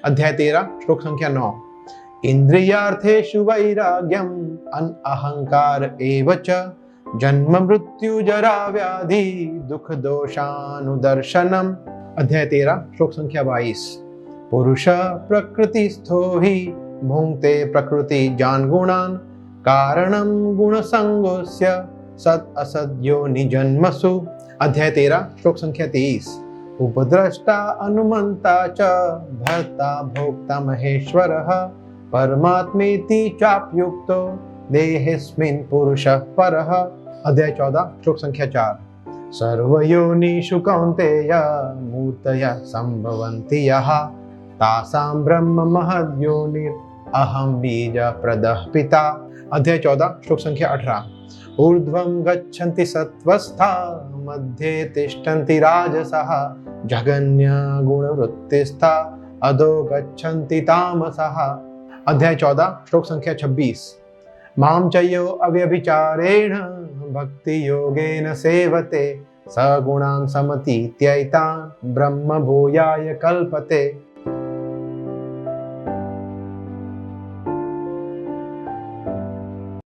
अध्याय 13 श्लोक संख्या 9। इंद्रियार्थेषु वैराग्यम अहंकार एव च जन्म मृत्यु जरा व्याधि दुख दोषानुदर्शनम। अध्याय 13 श्लोक संख्या 22। पुरुष प्रकृतिस्थो हि भुंक्ते प्रकृति जान गुणान कारणम गुण संगोस्य सत असद्यो निजन्मसु। अध्याय 13 श्लोक संख्या 23। उपद्रष्टा अनुमंता च भर्ता भोक्ता महेश्वरः परमात्मेति चाप्युक्तो देहेस्मिन् पुरुषः परः। अध्याय 14 श्लोक संख्या 4। सर्वयोनिषु कौन्तेय मूर्तयः सम्भवन्ति यः तासां ब्रह्म महद्योनिर् अहं बीजप्रदः पिता। अध्याय 14 श्लोक संख्या 18। ऊर्ध्वं गच्छन्ति सत्त्वस्था मध्ये तिष्ठन्ति राजसः जघन्य गुणवृत्तिस्था अधो गच्छन्ति तामसः। अध्याय 14 श्लोक संख्या 26। मां चयो अव्यभिचारेण भक्ति योगेन सेवते सगुणान् समतीत्यैतान् ब्रह्म भूयाय कल्पते।